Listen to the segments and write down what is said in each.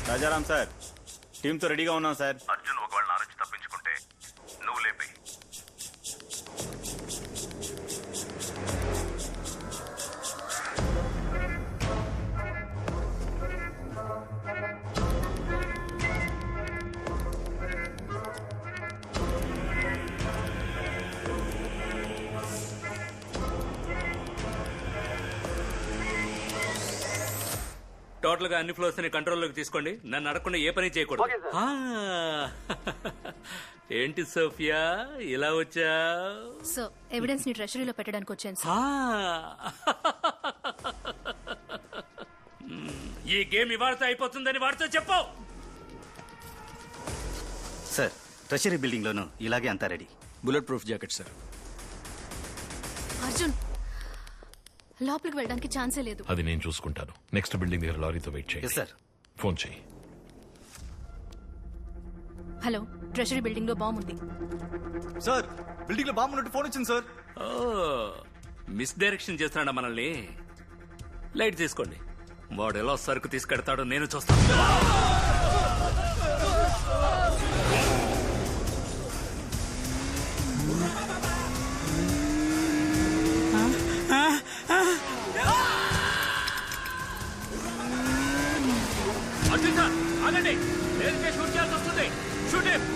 Rajaram sir, టీంతో రెడీగా ఉన్నాం సార్. అర్జున్ ఒకవేళ నా నుంచి తప్పించుకుంటే నువ్వు లేపి. టోటల్ గా అన్ని ఫ్లోర్స్ ని కంట్రోల్లోకి తీసుకోండి. నన్ను అడగకుండా ఏ పని చేయకూడదు. ఏంటి సోఫియా ఇలా వచ్చా? సో ఎవిడెన్స్ ని ట్రెషరీలో పెట్టడానికి వచ్చాను సార్. ఈ గేమ్ ఇవాళతో అయిపోతుందని వాడితో చెప్పు. సార్, ట్రెషరీ బిల్డింగ్ లోను ఇలాగే అంతా ready. Bullet proof jacket sir. Arjun లోపలికి వెళ్ళడానికి ఛాన్సే లేదు. అది నేను చూసుకుంటాను. నెక్స్ట్ బిల్డింగ్ దగ్గర లారీతో వెయిట్ చేయి. సార్, ఫోన్ చేయి. హలో, ట్రెషరీ బిల్డింగ్ లో బాంబు ఉంది. సార్, బిల్డింగ్ లో బాంబు ఉన్నట్టు ఫోన్ వచ్చింది సార్. ఓ, మిస్ డైరెక్షన్ చేస్తున్నాడా మనల్ని? లైట్ తీసుకోండి. వాడు ఎలా సరుకు తీసుకెడతాడో నేను చూస్తాను. అర్జున్ సార్, ఆగండి. నేరుగా షూట్ చేయాల్సి వస్తుంది. Shoot him.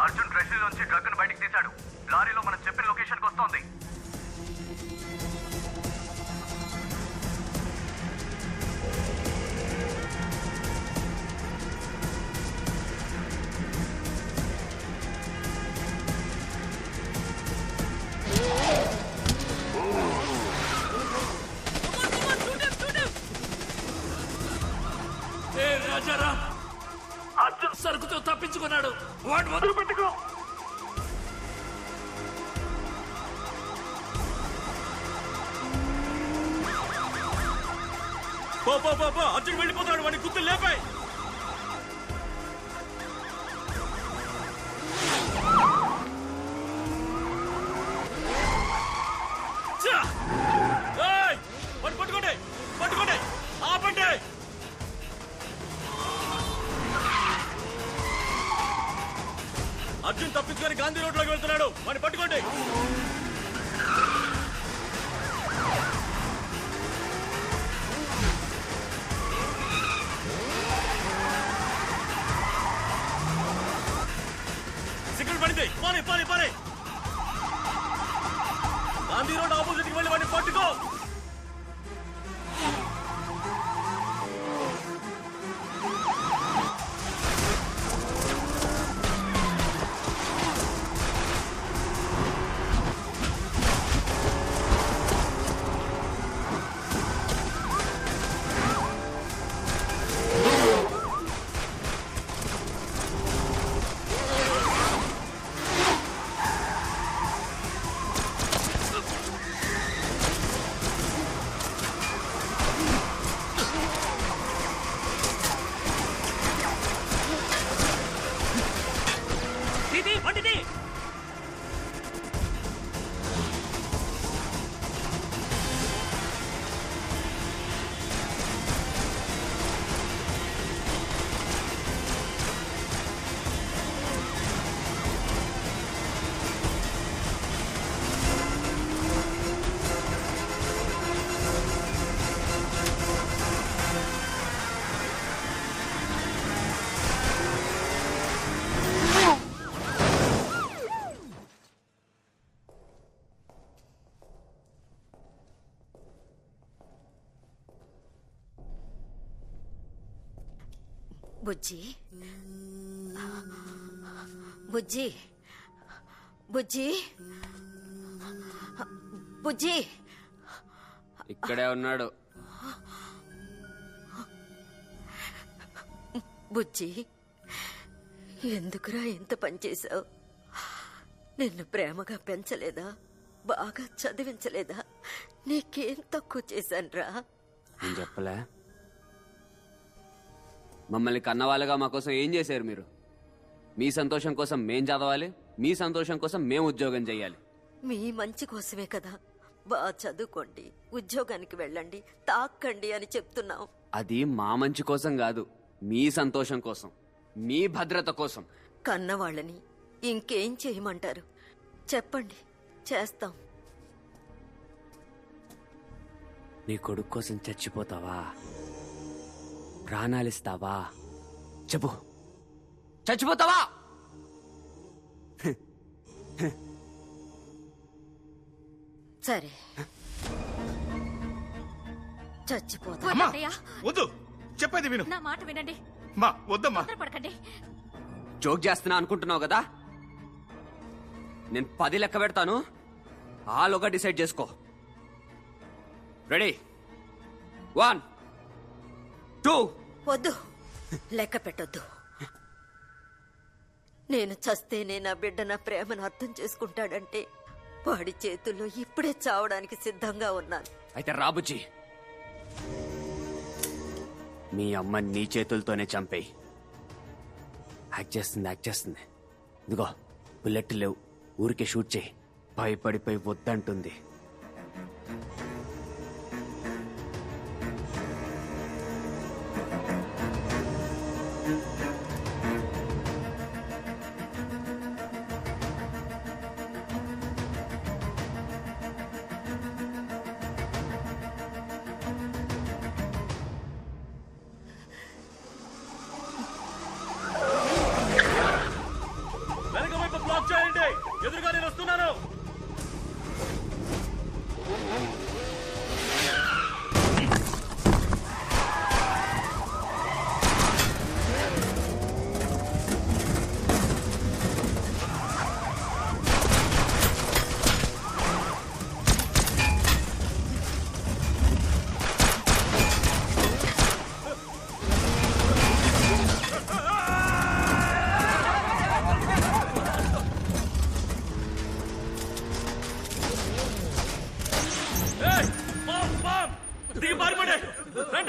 అర్జున్ ట్రెషరీలోంచి డ్రగ్ ను బయటికి తీశాడు. లారీలో మనం చెప్పిన లొకేషన్ కి వస్తోంది. రాజారాం, అర్జున్ సరుకుతో తప్పించుకున్నాడు. వాడు మొదలు పెట్టుకో. అర్జున్ వెళ్ళిపోతాడు. వాడి గుర్తులు లేపాయి. పట్టుకోండి, పట్టుకోండి, ఆపండి. అర్జున్ తప్పించుకొని గాంధీ రోడ్ లోకి వెళ్తున్నాడు. వాడిని పట్టుకోండి. సిగ్నల్ పడింది. పాని పాని పాని. గాంధీ రోడ్ ఆపోజిట్ కి వెళ్ళి వాడిని పట్టుకో. బుజ్జి బుజ్జి బుజ్జి బుజ్జి ఇక్కడే ఉన్నాడు. బుజ్జి ఎందుకురా ఇంత పనిచేశావు? నిన్ను ప్రేమగా పెంచలేదా? బాగా చదివించలేదా? నీకేం తక్కువ చేశానురా? నేను చెప్పలే? మమ్మల్ని కన్నవాళ్ళగా మా కోసం ఏం చేశారు మీరు? మీ సంతోషం కోసం మేం చదవాలి, మీ సంతోషం కోసం మేం ఉద్యోగం చెయ్యాలి. మీ మంచి కోసమే కదా. బాగా చదువుకోండి, ఉద్యోగానికి వెళ్ళండి, తాక్కండి అని చెప్తున్నావు. అది మా మంచి కోసం కాదు, మీ సంతోషం కోసం, మీ భద్రత కోసం. కన్నవాళ్ళని ఇంకేం చేయమంటారు? చెప్పండి, చేస్తాం. నీ కొడుకు కోసం చచ్చిపోతావా? ప్రాణాలిస్తావా? చెప్పు, చచ్చిపోతావా? సరే, చచ్చిపోతా. అమ్మా అత్తయ్య, వద్దు, చెప్పేది విను. నా మాట వినండి. మా వద్దమ్మా. పడకండి. జోక్ చేస్తున్నా అనుకుంటున్నావు కదా? నేను 10 లెక్క పెడతాను, ఆలోగా డిసైడ్ చేసుకో. రెడీ? 1 2. వద్దు, లెక్క పెట్టొద్దు. నేను చస్తేనే నా బిడ్డ నా ప్రేమను అర్థం చేసుకుంటాడంటే వాడి చేతుల్లో ఇప్పుడే చావడానికి సిద్ధంగా ఉన్నాను. అయితే రాబుజ్జి, మీ అమ్మ నీ చేతులతోనే చంపేయి. యాక్ట్ చేస్తుంది. ఇదిగో బుల్లెట్ లేవు, ఊరికే షూట్ చేయి. భయపడిపోయి వద్దంటుంది. వెనక వైపు బ్లాక్ చేయండి, ఎదురుగా నేను వస్తున్నాను.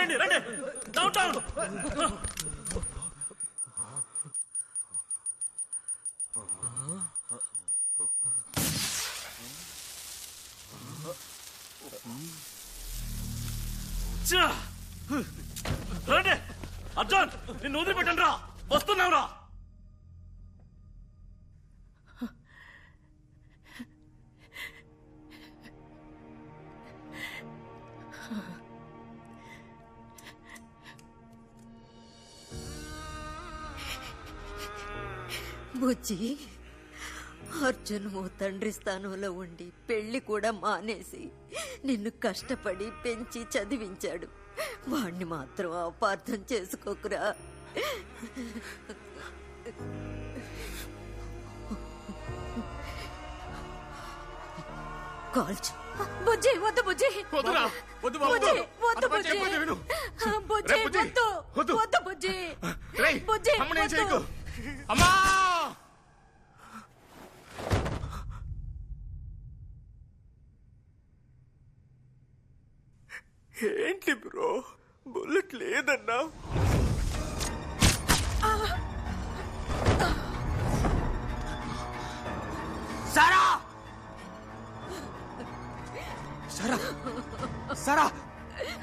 రండి రండి, డౌన్ డౌన్. రండి అర్జున్, నిన్ను వదిలిపెట్టండి రా, వస్తున్నావు రా. బుజ్జి, అర్జున్ ఓ తండ్రి స్థానంలో ఉండి పెళ్లి కూడా మానేసి నిన్ను కష్టపడి పెంచి చదివించాడు. వాణ్ణి మాత్రం అపార్థం చేసుకోకురా. కాల్చు. బుజ్జి వద్దు, బుజ్జి వద్దురా, వద్దు బాబు, బుజ్జి వద్దు, అటు బుజ్జి చెప్పేది విను. బుజ్జి రేయ్, బుజ్జి, వద్దు, వద్దు. వద్దు బుజ్జి. రేయ్, బుజ్జి అమ్మని ఏం వద్దు. చేయకు. అమ్మా! ఏంటి బ్రో, బుల్లెట్ లేదన్నా? సారా, సరా సరా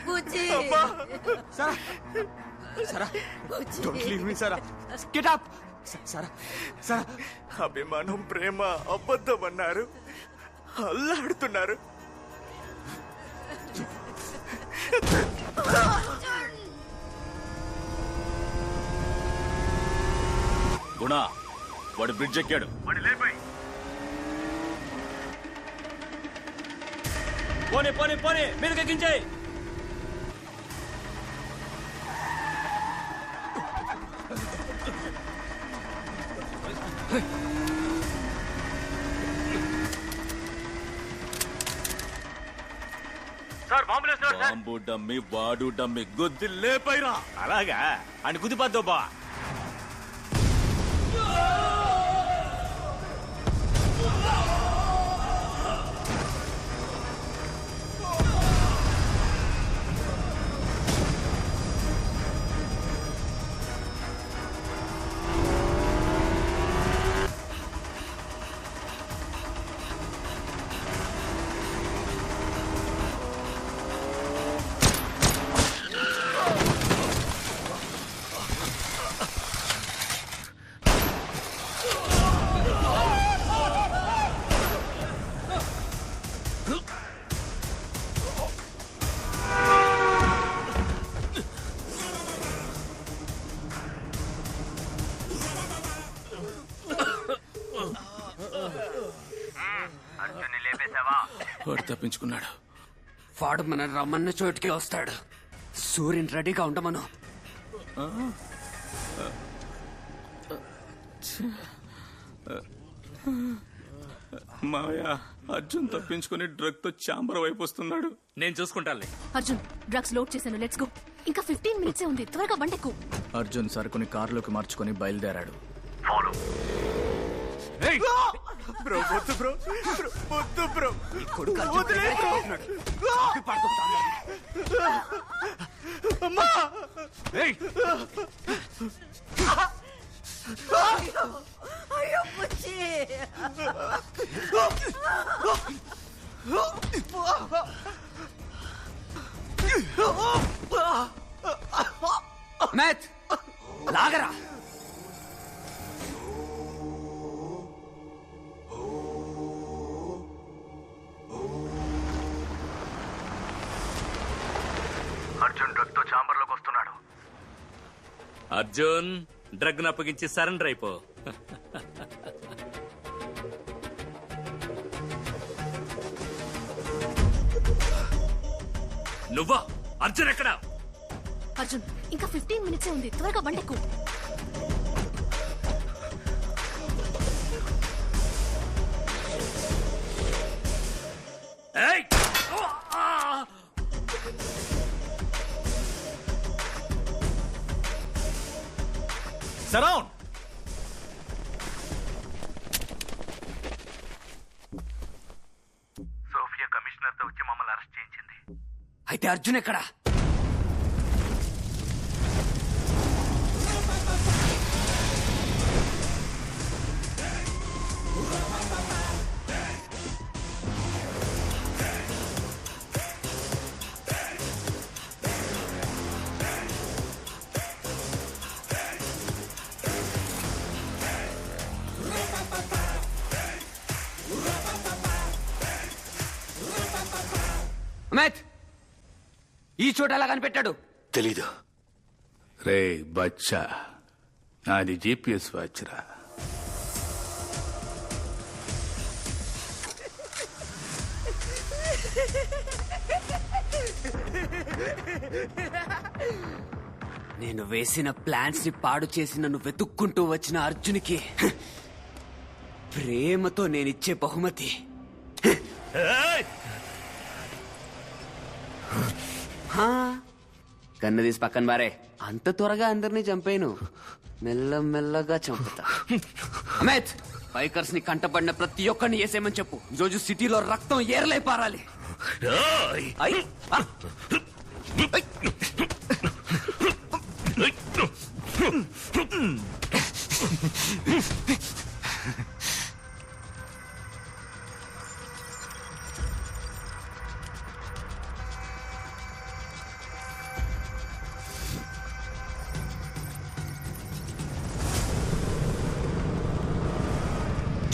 బుజ్జి, సరా సరా, బుజ్జి. డోంట్ లీవ్ మీ సరా, గెట్ అప్. సరా సరా, అభిమానం ప్రేమ అబద్ధం అన్నారు, అల్లాడుతున్నారు. గుణ, వాడు బ్రిడ్జ్ ఎక్కాడు. వాడి లేపై. పోనీ పోనీ పోనీ, మీదకి ఎక్కించాయి. సార్ బాంబులు వేస్తున్నాడు సార్. బాంబు డమ్మి వాడు డమ్మి గుద్ది లేపైరా. అలాగా అని కుదిపద్దు బా. అర్జున్ని లేపేశావా? వాడు తప్పించుకున్నాడు. వాడు మన రమ్మన్న చోటుకి వస్తాడు. సూర్యుని రెడీగా ఉండమను. మావయ్య, అర్జున్ తప్పించుకుని డ్రగ్ తో చాంబర్ వైపు వస్తున్నాడు. నేను చూసుకుంటానులే. అర్జున్ డ్రగ్స్ లోడ్ చేశాను, లెట్స్ గో. ఇంకా 15 minutes ఉంది, త్వరగా బండెక్కు. అర్జున్ సరుకుని కారులోకి మార్చుకొని బయలుదేరాడు. బ్రో వద్దు బ్రో, వద్దు బ్రో. అమ్మా! అయ్యో బుజ్జి. అమిత్, లాగరా. అర్జున్ డ్రగ్ తో చాంబర్ లోకి వస్తున్నాడు. అర్జున్, డ్రగ్ ను అప్పగించి సరెండర్ అయిపో. నువ్వా? అర్జున్ ఎక్కడా? అర్జున్ ఇంకా 15 minutes ఉంది, త్వరగా బండెక్కు. ఏయ్! సరౌండ్. సోఫియా కమిషనర్ తో వచ్చి మమ్మల్ని అరెస్ట్ చేయించింది. అయితే అర్జున్ ఎక్కడా? అమిత్, ఈ చోట ఎలా కనిపెట్టాడు? తెలీదు. రే బచ్చా, నాది జీపీఎస్ వాచ్రా. నేను వేసిన ప్లాన్స్ ని పాడు చేసి నన్ను వెతుక్కుంటూ వచ్చిన అర్జునికి ప్రేమతో నేనిచ్చే బహుమతి. కన్ను తీసి పక్కన బారే. అంత త్వరగా అందరినీ చంపేను, మెల్లమెల్లగా చంపుతా. అమిత్, బైకర్స్ ని కంటపడిన ప్రతి ఒక్కరిని వేసేయమని చెప్పు. ఈరోజు సిటీలో రక్తం ఏర్లై పారాలి. ఐ! ఆ!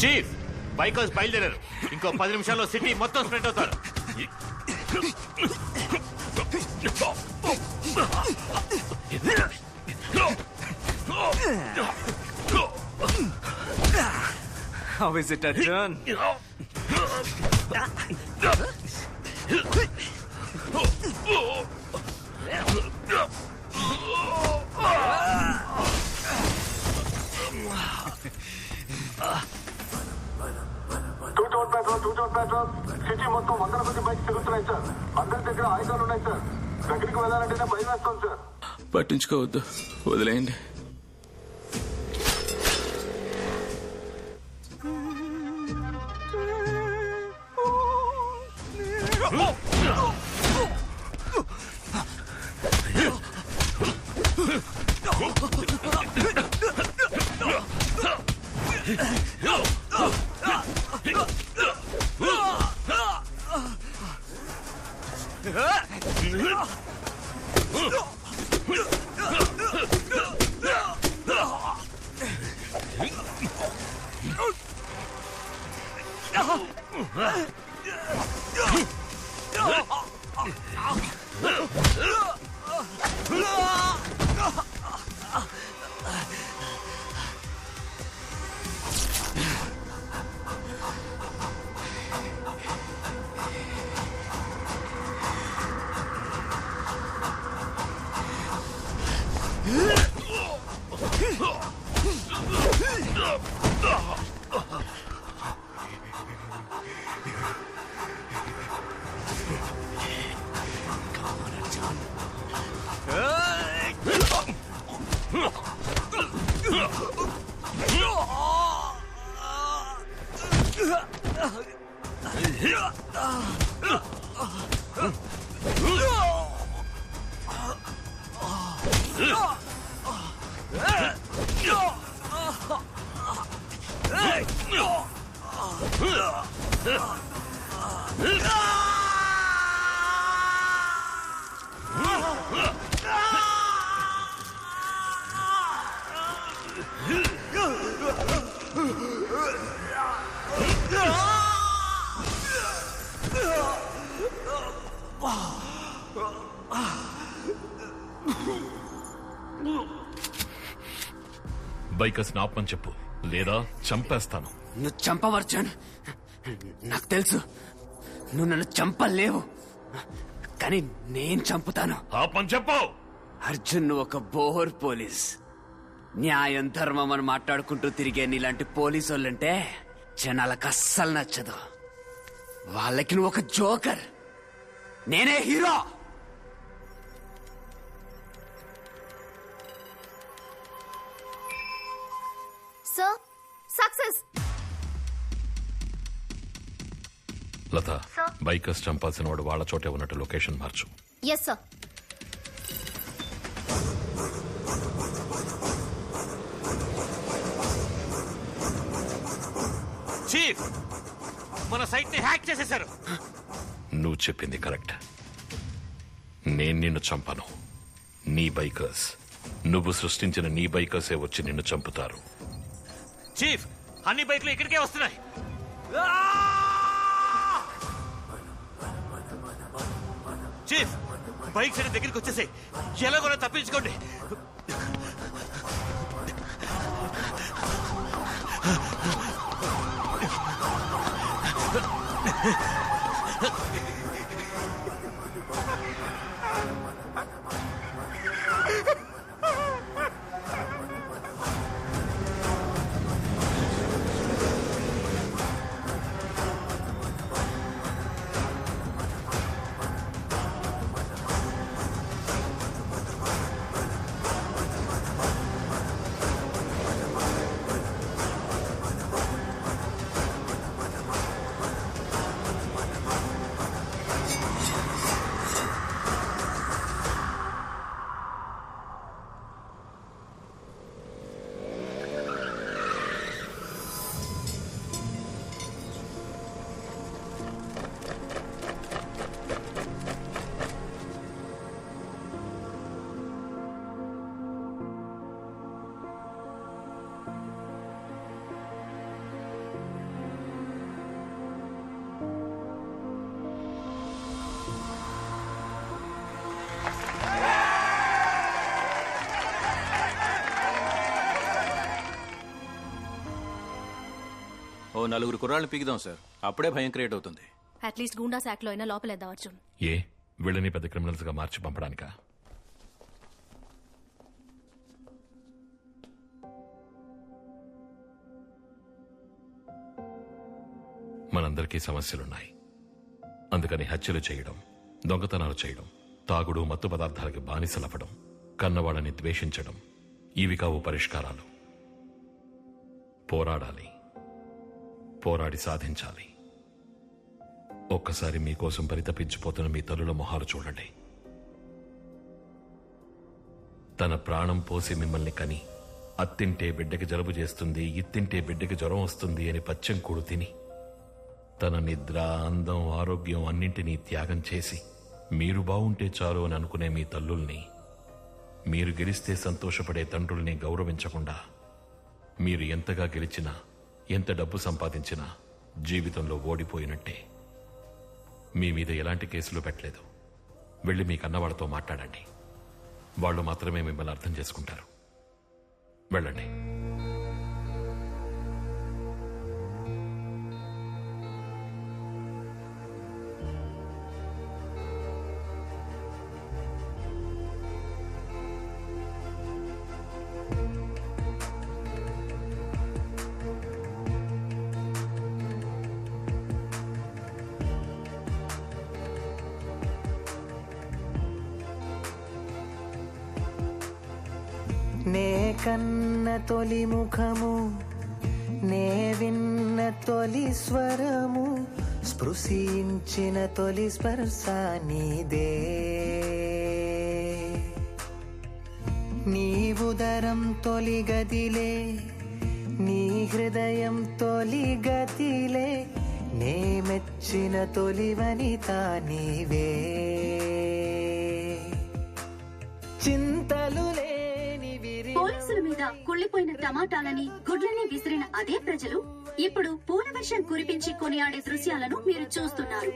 చీఫ్, బైకర్స్ బయలుదేరారు. ఇంకో 10 నిమిషాల్లో సిటీ మొత్తం స్ప్రెడ్ అవుతారు. How is it, Arjun? పట్టించుకోవద్దు, వదిలేయండి. బైకర్స్ ఆపమని చెప్పు, లేదా చంపేస్తాను. నువ్వు చంపవర్జున్, నాకు తెలుసు నువ్వు నన్ను చంపలేవు, కానీ నేను చంపుతాను. ఆపమని చెప్పు. అర్జున్, నువ్వు ఒక బోర్ పోలీస్. న్యాయం ధర్మం అని మాట్లాడుకుంటూ తిరిగే నీలాంటి పోలీసు వాళ్ళంటే జనాలకు అస్సలు నచ్చదు. వాళ్ళకి నువ్వు ఒక జోకర్, నేనే hero. Sir, success. Latha, bikers చంపాల్సిన వాడు వాళ్ళ చోటే ఉన్నట్టు లొకేషన్ మార్చు. Yes sir. చీఫ్, మన సైట్ ని హ్యాక్ చేసేశారు. నువ్వు చెప్పింది కరెక్ట్. నేను నిన్ను చంపను. నీ బైకర్స్, నువ్వు సృష్టించిన నీ బైకర్సే వచ్చి నిన్ను చంపుతారు. చీఫ్, అన్ని బైక్లు ఇక్కడికే వస్తున్నాయి. చీఫ్, బైక్స్ అనే దగ్గరికి వచ్చేసాయి. ఎలాగోలా తప్పించుకోండి. ఓ 4 కుర్రాళ్ళని పీకుదాం సార్, అప్పుడే భయం క్రియేట్ అవుతుంది. అట్లీస్ట్ గూండా శాఖలో అయినా లోపలేద్దాం అర్జున్. ఏ వీళ్ళని పెద్ద క్రిమినల్స్ గా మార్చి పంపడానికా? మనందరికీ సమస్యలున్నాయి. అందుకని హత్యలు చేయడం, దొంగతనాలు చేయడం, తాగుడు, మత్తు పదార్థాలకి బానిసలవ్వడం, కన్నవాళ్ళని ద్వేషించడం ఇవి కావు పరిష్కారాలు. పోరాడాలి, పోరాడి సాధించాలి. ఒక్కసారి మీకోసం పరితపించిపోతున్న మీ తల్లుల మొహాలు చూడండి. తన ప్రాణం పోసి మిమ్మల్ని కని అత్తింటే బిడ్డకి జలుబు చేస్తుంది, ఇత్తింటే బిడ్డకి జ్వరం వస్తుంది అని పచ్చం కూడు తిని తన నిద్ర, అందం, ఆరోగ్యం అన్నింటినీ త్యాగం చేసి మీరు బావుంటే చాలు అని అనుకునే మీ తల్లుల్ని, మీరు గెలిస్తే సంతోషపడే తండ్రుల్ని గౌరవించకుండా మీరు ఎంతగా గెలిచినా, ఎంత డబ్బు సంపాదించినా జీవితంలో ఓడిపోయినట్టే. మీ మీద ఎలాంటి కేసులు పెట్టలేదు. వెళ్ళి మీ కన్నవాళ్లతో మాట్లాడండి. వాళ్ళు మాత్రమే మిమ్మల్ని అర్థం చేసుకుంటారు. వెళ్ళండి. నే కన్న తొలి ముఖము, నే విన్న తొలి స్వరము, స్పృశించిన తొలి స్పర్శ నీదే. నీ ఉదరం తొలి గదిలే, నీ హృదయం తొలి గతిలే, నే మెచ్చిన తొలి వనిత నీవే. చింతలు పోలీసుల మీద కుళ్ళిపోయిన టమాటాలని, గుడ్లని విసిరిన అదే ప్రజలు ఇప్పుడు పూల వర్షం కురిపించి కొనియాడే దృశ్యాలను మీరు చూస్తున్నారు.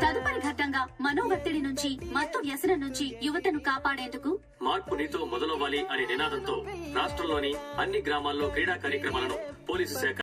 తదుపరి ఘట్టంగా మనోవత్తిడి నుంచి, మత్తు వ్యసనం నుంచి యువతను కాపాడేందుకు మార్పు నీతో మొదలవ్వాలి అనే నినాదంతో రాష్ట్రంలోని అన్ని గ్రామాల్లో క్రీడా కార్యక్రమాలను పోలీసు శాఖ